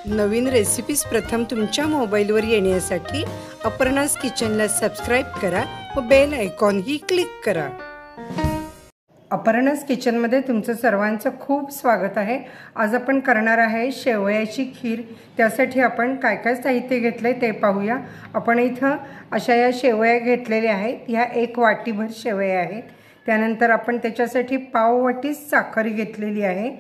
नवीन recipes प्रथम तुमच्या मोबाईलवर येण्यासाठी अपर्णास किचनला सबस्क्राइब करा व बेल आयकॉन ही क्लिक करा। अपर्णास किचनमध्ये तुमचं सर्वांचं खूप स्वागत आहे। आज आपण करणार आहे शेवयाची खीर। त्यासाठी आपण काय काय साहित्य घेतले ते पाहूया। आपण इथं अशा या शेवया घेतलेल्या आहेत। ह्या एक वाटीभर शेवया आहेत। त्यानंतर आपण त्याच्यासाठी पाव वाटी साखर घेतलेली आहे।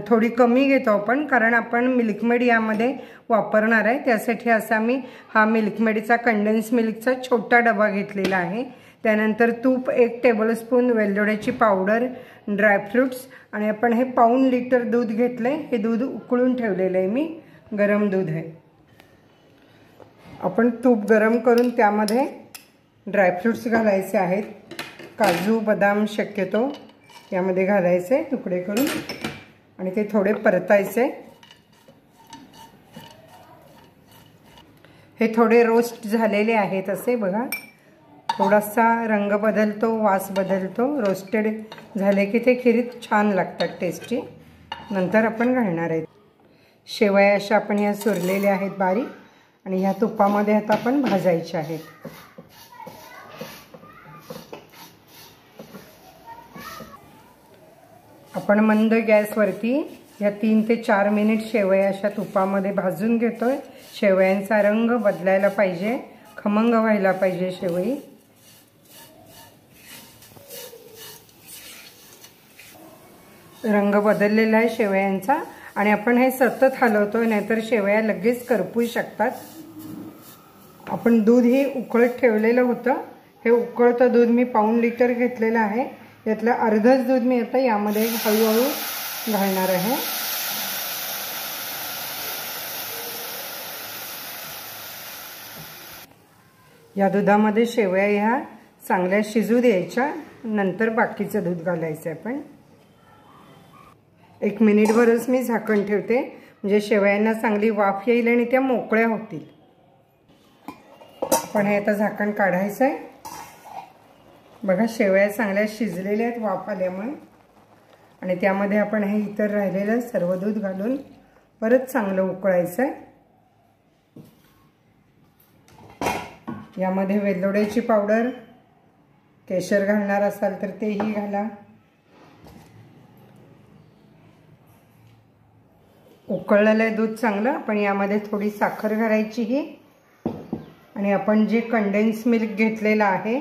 थोडी कमी घेतो आपण कारण आपण मिल्क मेड यामध्ये वापरणार आहे। त्यासाठी असा मी हा मिल्क मेडचा कंडेन्स मिल्कचा छोटा डबा घेतलेला आहे। त्यानंतर तूप 1 टेबलस्पून, वेलदोड्याची पावडर, ड्रायफ्रूट्स आणि आपण हे पाऊण लिटर दूध घेतले। हे दूध उकळून ठेवलेले आहे मी, गरम दूध आहे। आपण तूप गरम करून त्यामध्ये ड्रायफ्रूट्स घालायचे आहेत। काजू बदाम शक्यतो यामध्ये घालायचे तुकडे करून आणि ते थोडे परतायचे। हे थोडे रोस्ट झालेले आहेत असे बघा। थोडासा रंग बदलतो, वास बदलतो। रोस्टेड झाले की ते खीरीत छान लागतात, टेस्टी। नंतर आपण घालणार आहेत शेवया। अशा आपण ह्या सुरलेल्या आहेत बारीक आणि ह्या तुपामध्ये आता आपण भाजायच्या आहेत। आपण मंद गॅसवरती या 3 ते 4 मिनिट शेवया अशा तुपामध्ये भाजून घेतोय। शेवयांचा रंग बदलायला पाहिजे, खमंग व्हायला पाहिजे शेवई। रंग बदललेला आहे शेवयांचा आणि आपण हे सतत हलवतोय, नाहीतर शेवया लगेच करपू शकतात। आपण दूध हे उकळत ठेवलेलं होतं। हे उकळतं दूध मी पाऊण लिटर घेतलेलं आहे। यातलं अर्धच दूध मी आता यामध्ये हळूहळू घालणार आहे। या दुधामध्ये शेवया ह्या चांगल्या शिजू द्यायच्या, नंतर बाकीचं दूध घालायचं आपण। 1 मिनिटभरच मी झाकण ठेवते, म्हणजे शेवयांना चांगली वाफ येईल आणि त्या मोकळ्या होतील। आपण हे आता झाकण काढायचं आहे। बघा शेवया चांगल्या शिजलेल्या आहेत वाफ आल्यामुळे। आणि त्यामध्ये आपण हे इतर राहिलेलं सर्व दूध घालून परत चांगलं उकळायचं आहे। यामध्ये वेलदोड्याची पावडर, केशर घालणार असाल तर तेही घाला। उकळलेलं आहे दूध चांगलं। पण यामध्ये थोडी साखर घालायची ही आणि आपण जे कंडेन्स मिल्क घेतलेलं आहे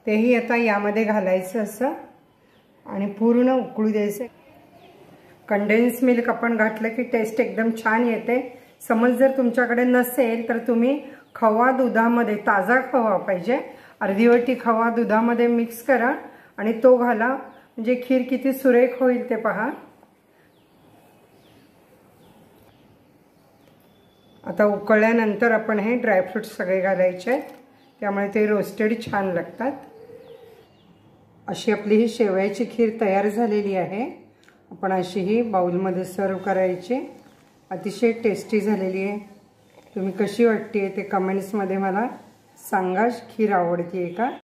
तेही आता यामध्ये घालायचं असं आणि पूर्ण उकळू द्यायचं। कंडेन्स मिल्क आपण घातलं की टेस्ट एकदम छान येते। समज जर तुमच्याकडे नसेल तर तुम्ही खवा दुधामध्ये, ताजा खवा पाहिजे, अर्धी वाटी खवा दुधामध्ये मिक्स करा आणि तो घाला, म्हणजे खीर किती सुरेख होईल ते पहा। आता उकळल्यानंतर आपण हे ड्रायफ्रूट्स सगळे घालायचे आहेत, त्यामुळे ते रोस्टेड छान लागतात। अशी आपली ही शेवयाची खीर तयार झालेली आहे। आपण अशी ही बाउलमध्ये सर्व करायची। अतिशय टेस्टी झालेली आहे। तुम्ही कशी वाटते ते कमेंट्समध्ये मला सांगा। खीर आवडते का?